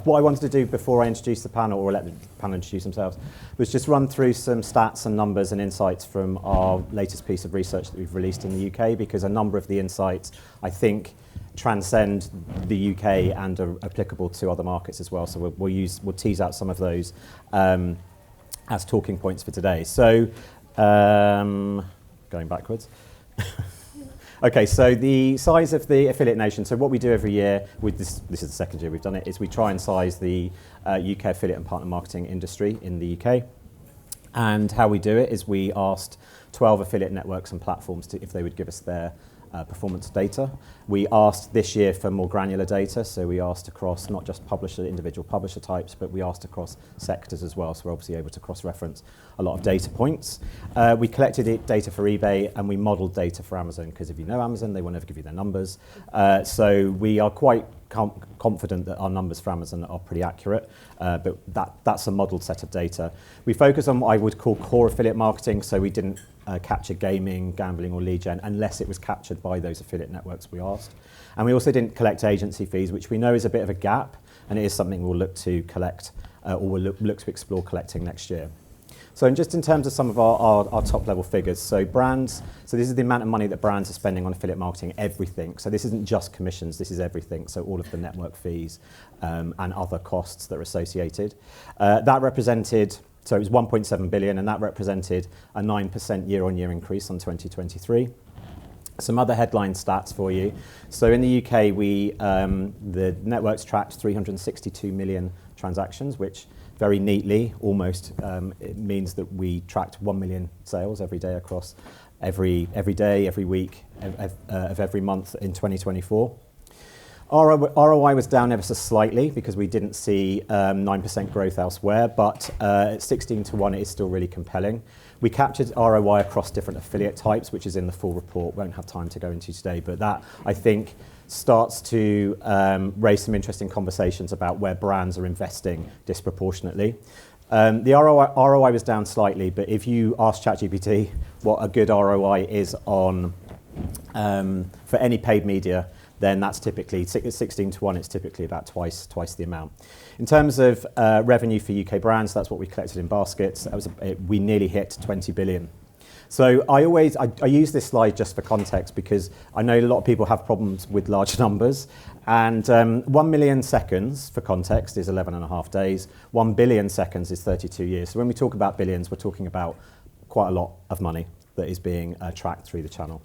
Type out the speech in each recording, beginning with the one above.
What I wanted to do before I introduce the panel, or let the panel introduce themselves, was just run through some stats and numbers and insights from our latest piece of research that we've released in the UK, because a number of the insights, I think, transcend the UK and are applicable to other markets as well. So we'll tease out some of those as talking points for today. So going backwards. Okay, so the size of the affiliate nation. So what we do every year, with this is the second year we've done it, is we try and size the UK affiliate and partner marketing industry in the UK. And how we do it is we asked 12 affiliate networks and platforms if they would give us their performance data. We asked this year for more granular data, so we asked across not just individual publisher types, but we asked across sectors as well, so we're obviously able to cross-reference a lot of data points. We collected data for eBay, and we modelled data for Amazon, because if you know Amazon, they will never give you their numbers. So we are quite confident that our numbers for Amazon are pretty accurate, but that's a modelled set of data. We focus on what I would call core affiliate marketing, so we didn't capture gaming, gambling or lead gen unless it was captured by those affiliate networks we asked. And we also didn't collect agency fees, which we know is a bit of a gap, and it is something we'll look to collect or we'll look to explore collecting next year. So just in terms of some of our top level figures, so brands, so this is the amount of money that brands are spending on affiliate marketing, everything. So this isn't just commissions, this is everything. So all of the network fees and other costs that are associated. That represented, so it was 1.7 billion, and that represented a 9% year-on-year increase on 2023. Some other headline stats for you. So in the UK, the networks tracked 362 million transactions, which very neatly, almost, it means that we tracked 1 million sales every day across every day, every week of every month in 2024. ROI was down ever so slightly because we didn't see 9% growth elsewhere, but at 16:1 it is still really compelling. We captured ROI across different affiliate types, which is in the full report. Won't have time to go into today, but that, I think, starts to raise some interesting conversations about where brands are investing disproportionately. The ROI was down slightly, but if you ask ChatGPT what a good ROI is on for any paid media, then that's typically 16:1. It's typically about twice the amount. In terms of revenue for UK brands, that's what we collected in baskets. We nearly hit 20 billion. So I use this slide just for context, because I know a lot of people have problems with large numbers, and 1 million seconds, for context, is 11.5 days. 1 billion seconds is 32 years. So when we talk about billions, we're talking about quite a lot of money that is being tracked through the channel.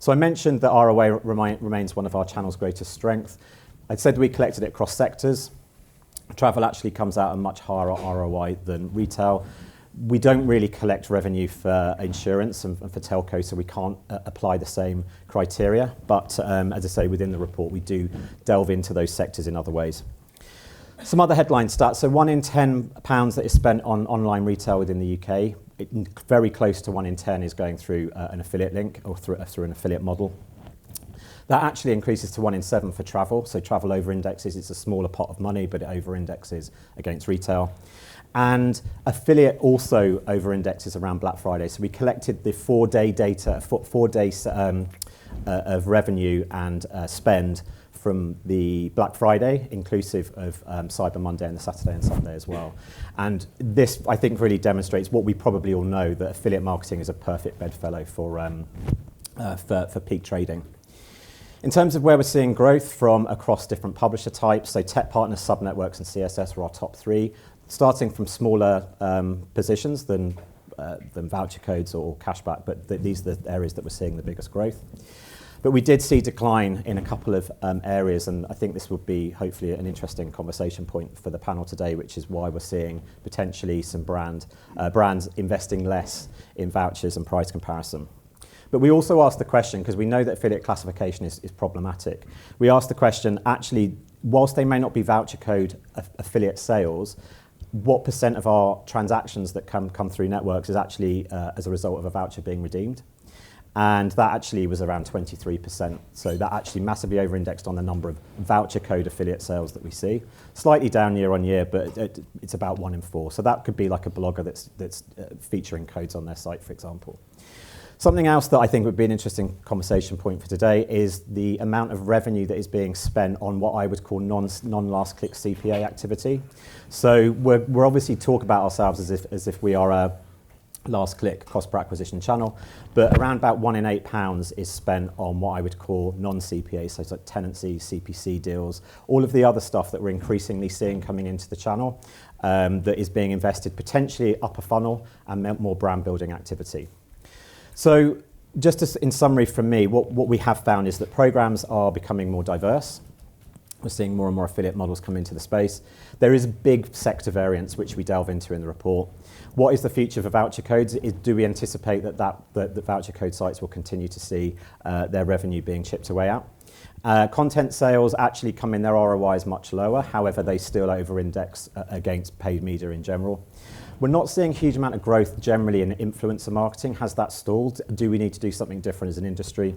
So I mentioned that ROI remains one of our channel's greatest strength. I said we collected it across sectors. Travel actually comes out a much higher ROI than retail. We don't really collect revenue for insurance and for telco, so we can't apply the same criteria. But as I say, within the report, we do delve into those sectors in other ways. Some other headline stats. So 1 in 10 pounds that is spent on online retail within the UK, very close to 1 in 10 is going through an affiliate link or through an affiliate model. That actually increases to 1 in 7 for travel. So travel over-indexes. It's a smaller pot of money, but it over-indexes against retail. And affiliate also over-indexes around Black Friday. So we collected the 4-day data, 4 days of revenue and spend from the Black Friday, inclusive of Cyber Monday and the Saturday and Sunday as well. And this, I think, really demonstrates what we probably all know, that affiliate marketing is a perfect bedfellow for peak trading. In terms of where we're seeing growth from across different publisher types, so tech partners, sub-networks and CSS were our top 3, starting from smaller positions than voucher codes or cashback, but these are the areas that we're seeing the biggest growth. But we did see decline in a couple of areas, and I think this will be hopefully an interesting conversation point for the panel today, which is why we're seeing potentially some brands investing less in vouchers and price comparison. But we also asked the question, because we know that affiliate classification is problematic. We asked the question, actually, whilst they may not be voucher code affiliate sales, what % of our transactions that come through networks is actually as a result of a voucher being redeemed? And that actually was around 23%. So that actually massively over-indexed on the number of voucher code affiliate sales that we see. Slightly down year on year, but it's about 1 in 4. So that could be like a blogger that's featuring codes on their site, for example. Something else that I think would be an interesting conversation point for today is the amount of revenue that is being spent on what I would call non-last click CPA activity. So we're obviously talk about ourselves as if we are a last click cost per acquisition channel, but around about £1 in £8 is spent on what I would call non-CPA, so it's like tenancy, CPC deals, all of the other stuff that we're increasingly seeing coming into the channel that is being invested potentially upper funnel and more brand building activity. So just in summary from me, what we have found is that programs are becoming more diverse. We're seeing more and more affiliate models come into the space. There is big sector variance, which we delve into in the report. What is the future for voucher codes? Do we anticipate that voucher code sites will continue to see their revenue being chipped away at? Content sales actually come in, their ROI is much lower. However, they still over-index against paid media in general. We're not seeing a huge amount of growth generally in influencer marketing. Has that stalled? Do we need to do something different as an industry?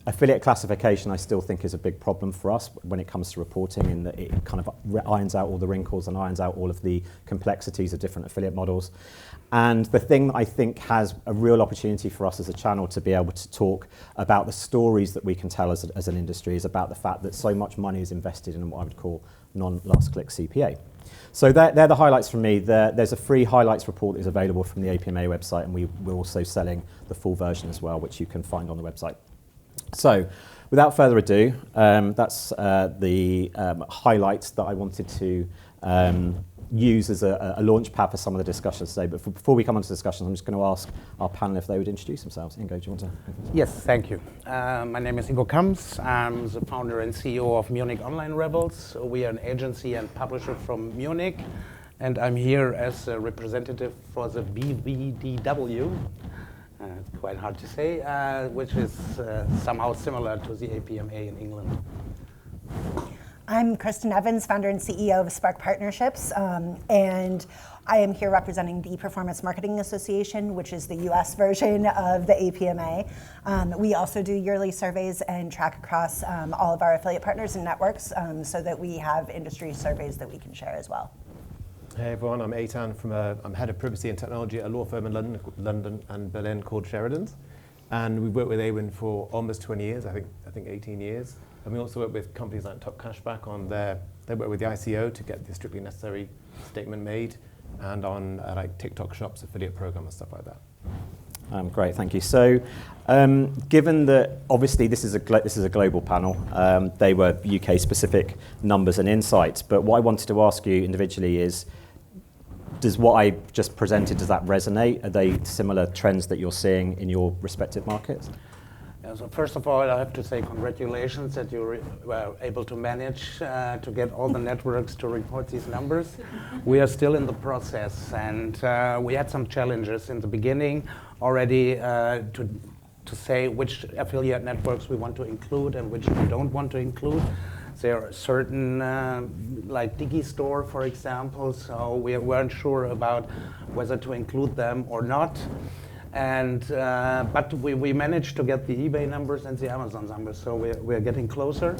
Affiliate classification, I still think, is a big problem for us when it comes to reporting, in that it kind of irons out all the wrinkles and irons out all of the complexities of different affiliate models. And the thing that I think has a real opportunity for us as a channel to be able to talk about the stories that we can tell as an industry is about the fact that so much money is invested in what I would call non-last click CPA. So they're the highlights from me. There's a free highlights report that is available from the APMA website, and we're also selling the full version as well, which you can find on the website. So, without further ado, that's the highlights that I wanted to use as a launch pad for some of the discussions today. But before we come on to discussions, I'm just going to ask our panel if they would introduce themselves. Ingo, do you want to? Yes, thank you. My name is Ingo Kamps. I'm the founder and CEO of Munich Online Rebels. We are an agency and publisher from Munich, and I'm here as a representative for the BVDW. Quite hard to say, which is somehow similar to the APMA in England. I'm Christen Evans, founder and CEO of Spark Partnerships, and I am here representing the Performance Marketing Association, which is the US version of the APMA. We also do yearly surveys and track across all of our affiliate partners and networks so that we have industry surveys that we can share as well. Hey everyone, I'm Eitan I'm head of privacy and technology at a law firm in London and Berlin called Sheridans, and we've worked with Awin for almost 20 years, I think 18 years, and we also work with companies like Top Cashback on they work with the ICO to get the strictly necessary statement made, and on like TikTok Shop's affiliate program and stuff like that. Great, thank you. So, given that obviously this is a global panel, they were UK specific numbers and insights, but what I wanted to ask you individually is, does what I just presented, does that resonate? Are they similar trends that you're seeing in your respective markets? Yeah, so first of all, I have to say congratulations that you were able to manage to get all the networks to report these numbers. We are still in the process, and we had some challenges in the beginning already to say which affiliate networks we want to include and which we don't want to include. There are certain, like Digistore, for example, so we weren't sure about whether to include them or not. And but we managed to get the eBay numbers and the Amazon numbers, so we're getting closer.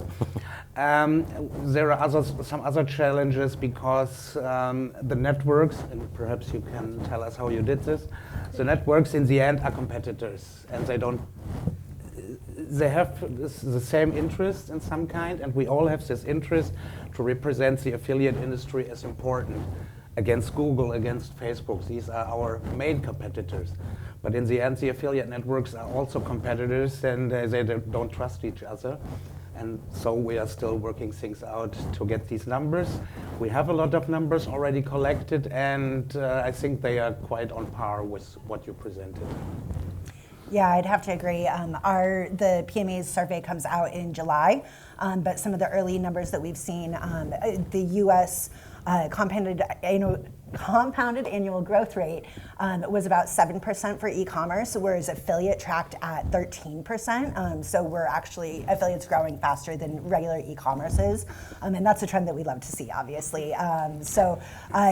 There are some other challenges because the networks, and perhaps you can tell us how you did this, the networks in the end are competitors, and they have the same interest in some kind, and we all have this interest to represent the affiliate industry as important against Google, against Facebook. These are our main competitors. But in the end, the affiliate networks are also competitors, and they don't trust each other. And so we are still working things out to get these numbers. We have a lot of numbers already collected, and I think they are quite on par with what you presented. Yeah, I'd have to agree. The PMA's survey comes out in July, but some of the early numbers that we've seen, the U.S. compounded annual growth rate was about 7% for e-commerce, whereas affiliate tracked at 13%. So we're actually, affiliates growing faster than regular e-commerce is. And that's a trend that we love to see, obviously. So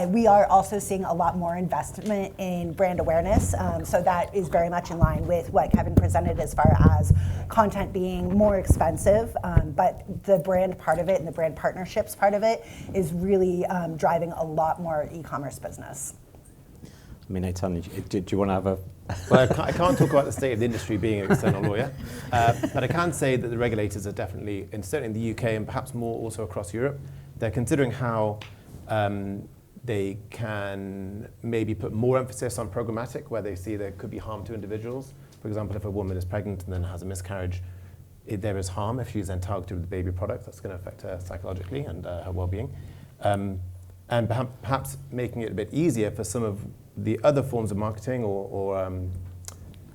we are also seeing a lot more investment in brand awareness. So that is very much in line with what Kevin presented as far as content being more expensive. But the brand part of it and the brand partnerships part of it is really driving a lot more e-commerce business. I mean, Eitan, do you want to have a Well, I can't talk about the state of the industry being an external lawyer, but I can say that the regulators are definitely, and certainly in the UK and perhaps more also across Europe, they're considering how they can maybe put more emphasis on programmatic, where they see there could be harm to individuals. For example, if a woman is pregnant and then has a miscarriage, there is harm if she's then targeted with the baby product. That's going to affect her psychologically and her well-being. And perhaps making it a bit easier for some of the other forms of marketing or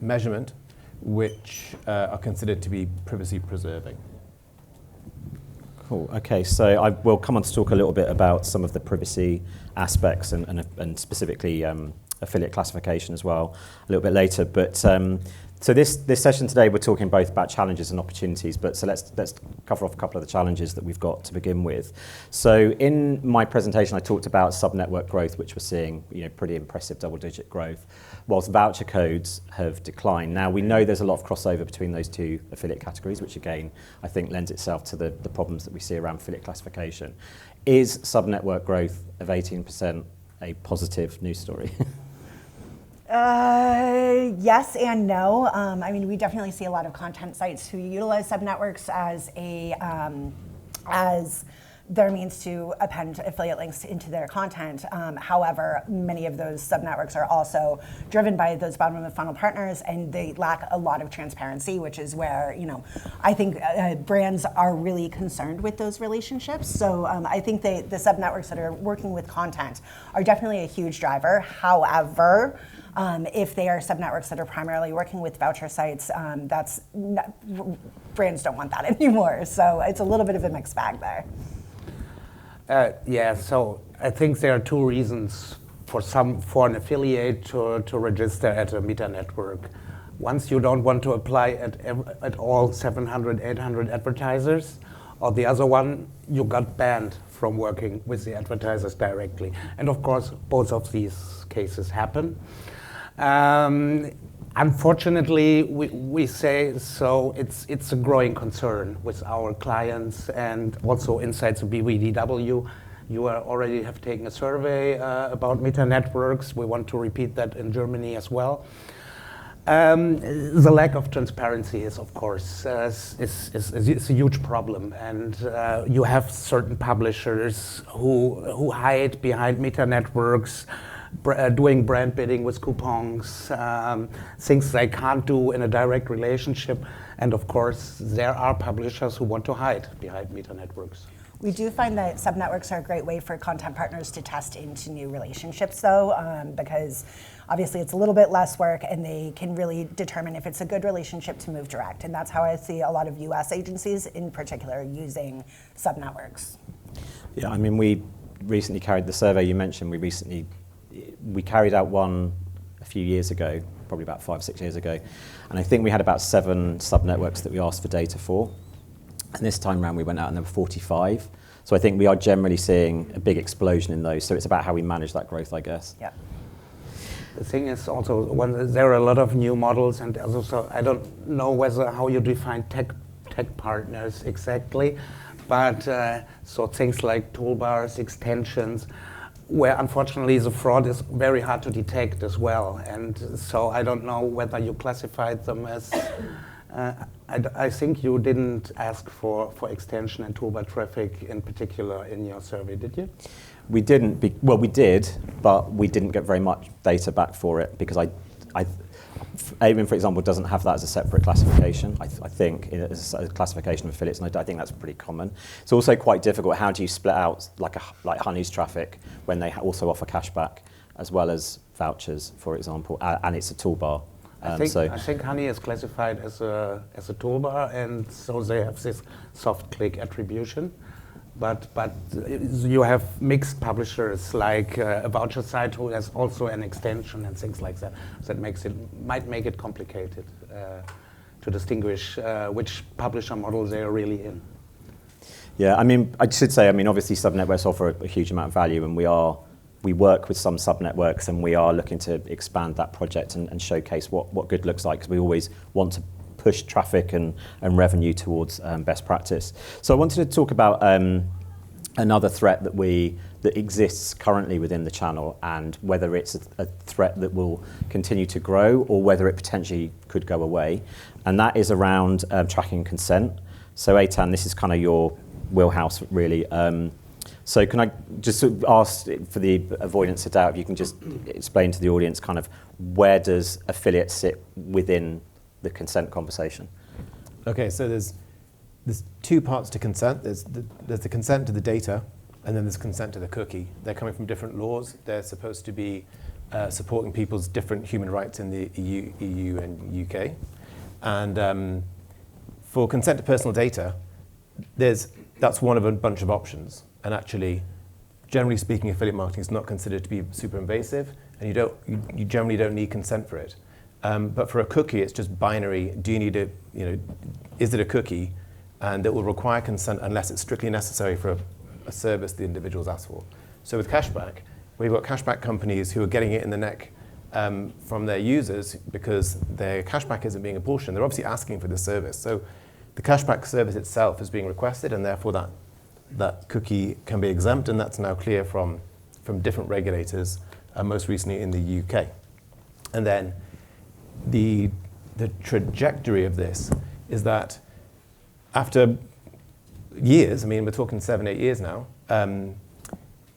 measurement which are considered to be privacy preserving. Cool. Okay, so I will come on to talk a little bit about some of the privacy aspects and specifically affiliate classification as well a little bit later. But so this session today, we're talking both about challenges and opportunities. But so let's cover off a couple of the challenges that we've got to begin with. So in my presentation, I talked about sub-network growth, which we're seeing, pretty impressive double-digit growth, whilst voucher codes have declined. Now we know there's a lot of crossover between those two affiliate categories, which again I think lends itself to the problems that we see around affiliate classification. Is sub-network growth of 18% a positive news story? Yes and no. I mean, we definitely see a lot of content sites who utilize subnetworks as their means to append affiliate links into their content. However, many of those subnetworks are also driven by those bottom of the funnel partners, and they lack a lot of transparency, which is where, I think brands are really concerned with those relationships. So I think the subnetworks that are working with content are definitely a huge driver. However, if they are subnetworks that are primarily working with voucher sites, brands don't want that anymore. So it's a little bit of a mixed bag there. So I think there are two reasons for an affiliate to register at a meta network. Once you don't want to apply at all 700, 800 advertisers, or the other one, you got banned from working with the advertisers directly. And of course, both of these cases happen. Unfortunately, we say so. It's a growing concern with our clients and also inside the BVDW. You already have taken a survey about meta networks. We want to repeat that in Germany as well. The lack of transparency is, of course, is a huge problem, and you have certain publishers who hide behind meta networks, doing brand bidding with coupons, things they can't do in a direct relationship. And of course, there are publishers who want to hide behind meta networks. We do find that subnetworks are a great way for content partners to test into new relationships, though, because obviously it's a little bit less work, and they can really determine if it's a good relationship to move direct. And that's how I see a lot of US agencies in particular using subnetworks. Yeah, I mean, we recently carried the survey you mentioned. We carried out one a few years ago, probably about 5 or 6 years ago, and I think we had about 7 subnetworks that we asked for data for. And this time around we went out and there were 45. So I think we are generally seeing a big explosion in those. So it's about how we manage that growth, I guess. Yeah. The thing is also, when there are a lot of new models, and also I don't know how you define tech partners exactly, but so things like toolbars, extensions, where unfortunately the fraud is very hard to detect as well. And so I don't know whether you classified them as, I think you didn't ask for extension and toolbar traffic in particular in your survey, did you? We didn't, we did, but we didn't get very much data back for it because Awin, for example, doesn't have that as a separate classification. I think as a classification of affiliates, and I think that's pretty common. It's also quite difficult. How do you split out like Honey's traffic when they also offer cashback as well as vouchers, for example, and it's a toolbar? I think Honey is classified as a toolbar, and so they have this soft click attribution. But you have mixed publishers like a voucher site who has also an extension and things like that. So that might make it complicated to distinguish which publisher model they are really in. Yeah, I mean, I should say, obviously subnetworks offer a huge amount of value, and we work with some subnetworks, and we are looking to expand that project and showcase what good looks like, because we always want to push traffic and revenue towards best practice. So I wanted to talk about another threat that we that exists currently within the channel and whether it's a threat that will continue to grow or whether it potentially could go away. And that is around tracking consent. So Eitan, this is kind of your wheelhouse really. So can I just sort of ask, for the avoidance of doubt, if you can just explain to the audience kind of where does affiliate sit within the consent conversation? Okay, so there's two parts to consent. There's the consent to the data, and then there's consent to the cookie. They're coming from different laws. They're supposed to be supporting people's different human rights in the EU and UK. And for consent to personal data, that's one of a bunch of options. And actually, generally speaking, affiliate marketing is not considered to be super invasive, and you generally don't need consent for it. But for a cookie, it's just binary. Do you need is it a cookie? And it will require consent unless it's strictly necessary for a service the individual's asked for. So with cashback, we've got cashback companies who are getting it in the neck from their users because their cashback isn't being apportioned. They're obviously asking for the service. So the cashback service itself is being requested, and therefore that cookie can be exempt, and that's now clear from different regulators, most recently in the UK. And then the trajectory of this is that after years, I mean, we're talking 7-8 years now,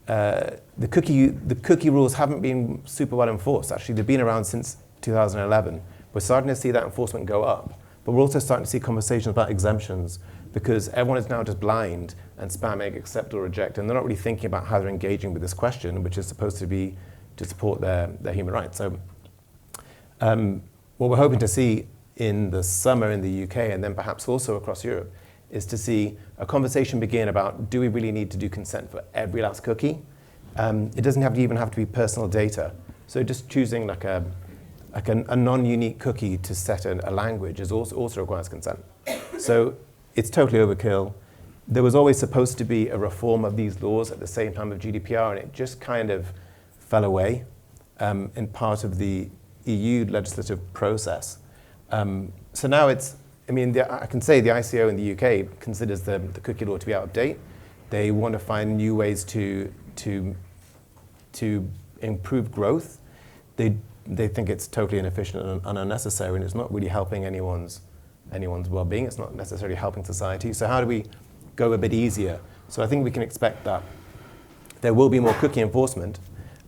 the cookie rules haven't been super well enforced. Actually, they've been around since 2011. We're starting to see that enforcement go up, but we're also starting to see conversations about exemptions because everyone is now just blind and spamming accept or reject, and they're not really thinking about how they're engaging with this question, which is supposed to be to support their human rights. So what we're hoping to see in the summer in the UK and then perhaps also across Europe is to see a conversation begin about, do we really need to do consent for every last cookie? It doesn't even have to be personal data. So just choosing like a non-unique cookie to set a language also requires consent. So it's totally overkill. There was always supposed to be a reform of these laws at the same time of GDPR, and it just kind of fell away in part of the EU legislative process. So now I can say the ICO in the UK considers the cookie law to be out of date. They want to find new ways to improve growth. They think it's totally inefficient and unnecessary, and it's not really helping anyone's well-being. It's not necessarily helping society. So how do we go a bit easier? So I think we can expect that there will be more cookie enforcement,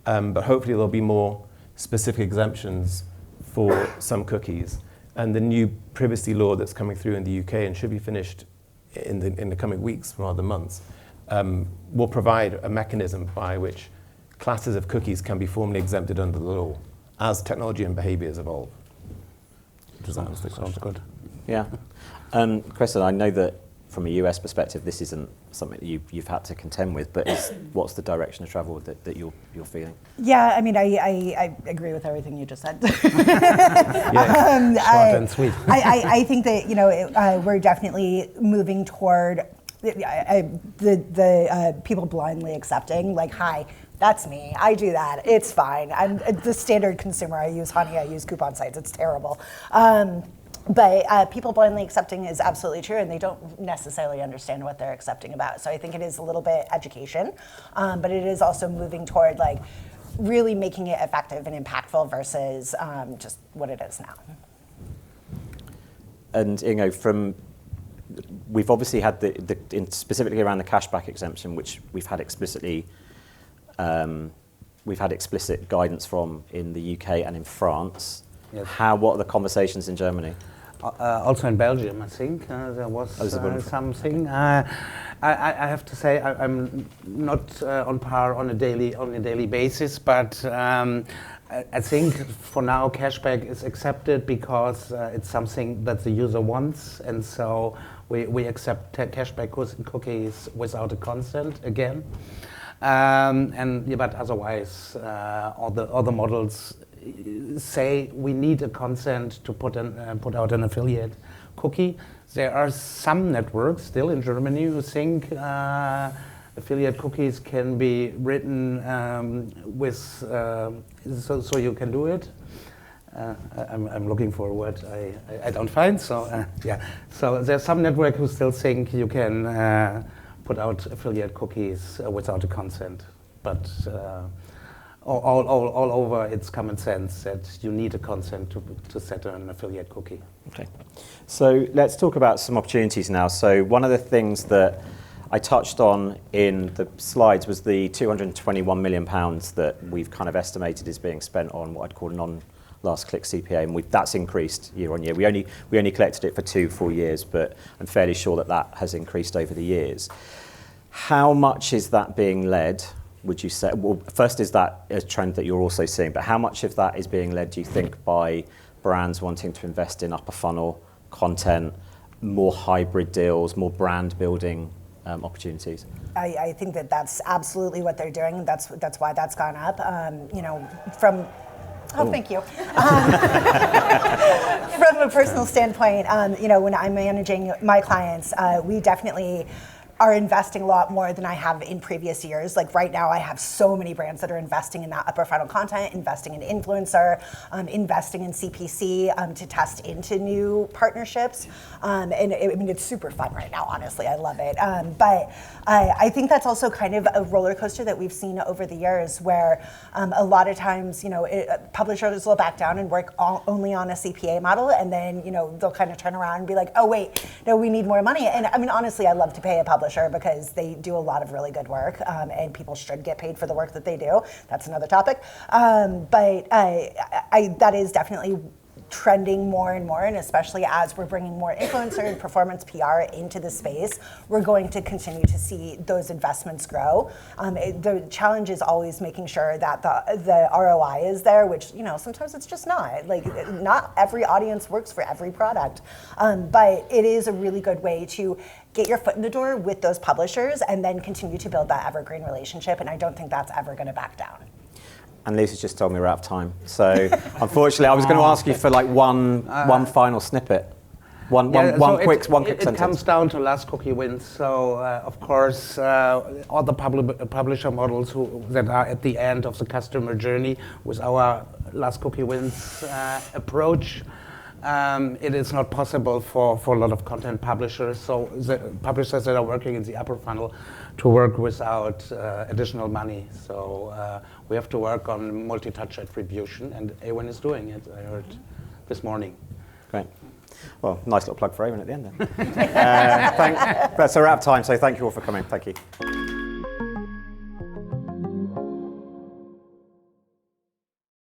but hopefully there'll be more specific exemptions for some cookies. And the new privacy law that's coming through in the UK and should be finished in the coming weeks rather than months will provide a mechanism by which classes of cookies can be formally exempted under the law as technology and behaviours evolve. Does that answer the question? Sounds good. Yeah. Christen, I know that from a US perspective, this isn't something that you've had to contend with, but what's the direction of travel that you're feeling? Yeah, I mean, I agree with everything you just said. Short and sweet. I think that we're definitely moving toward the people blindly accepting, like, hi, that's me. I do that. It's fine. I'm the standard consumer. I use Honey. I use coupon sites. It's terrible. But people blindly accepting is absolutely true, and they don't necessarily understand what they're accepting about. So I think it is a little bit education, but it is also moving toward like really making it effective and impactful versus just what it is now. And Ingo, we've obviously had specifically around the cashback exemption, which we've had explicit guidance from in the UK and in France. Yes. What are the conversations in Germany? Also in Belgium, I think there was something. I have to say I'm not on par on a daily basis, but I think for now cashback is accepted because it's something that the user wants, and so we accept cashback cookies without a consent again. But otherwise, all the models say we need a consent to put out an affiliate cookie. There are some networks still in Germany who think affiliate cookies can be written so you can do it. I'm looking for a word I don't find. So So there's some network who still think you can put out affiliate cookies without a consent. But all over, it's common sense that you need a consent to set an affiliate cookie. Okay. So let's talk about some opportunities now. So one of the things that I touched on in the slides was the £221 million that we've kind of estimated is being spent on what I'd call non-last click CPA, and that's increased year on year. We only collected it for 2 full years, but I'm fairly sure that has increased over the years. How much is that being led, would you say? Well, first, is that a trend that you're also seeing, but how much of that is being led, do you think, by brands wanting to invest in upper funnel content, more hybrid deals, more brand building opportunities? I think that's absolutely what they're doing. That's why that's gone up. From thank you. From a personal standpoint, when I'm managing my clients, we definitely are investing a lot more than I have in previous years. Like right now, I have so many brands that are investing in that upper funnel content, investing in influencer, investing in CPC to test into new partnerships. It's super fun right now, honestly, I love it. But I think that's also kind of a roller coaster that we've seen over the years where a lot of times, publishers will back down and work only on a CPA model, and then, they'll kind of turn around and be like, oh wait, no, we need more money. And I mean, honestly, I love to pay a publisher because they do a lot of really good work, and people should get paid for the work that they do. That's another topic. But that is definitely trending more and more, and especially as we're bringing more influencer and performance PR into the space, we're going to continue to see those investments grow. The challenge is always making sure that the ROI is there, which sometimes it's just not. Like, not every audience works for every product, but it is a really good way to get your foot in the door with those publishers and then continue to build that evergreen relationship, and I don't think that's ever going to back down. And Lisa's just told me we're out of time. So unfortunately, I was going to ask you for like one final snippet. One quick sentence. It comes down to last cookie wins. So of course, all the publisher models that are at the end of the customer journey with our last cookie wins approach, it is not possible for a lot of content publishers. So the publishers that are working in the upper funnel to work without additional money. So we have to work on multi-touch attribution, and Awin is doing it, I heard this morning. Great. Well, nice little plug for Awin at the end then. So we're out of time, so thank you all for coming. Thank you.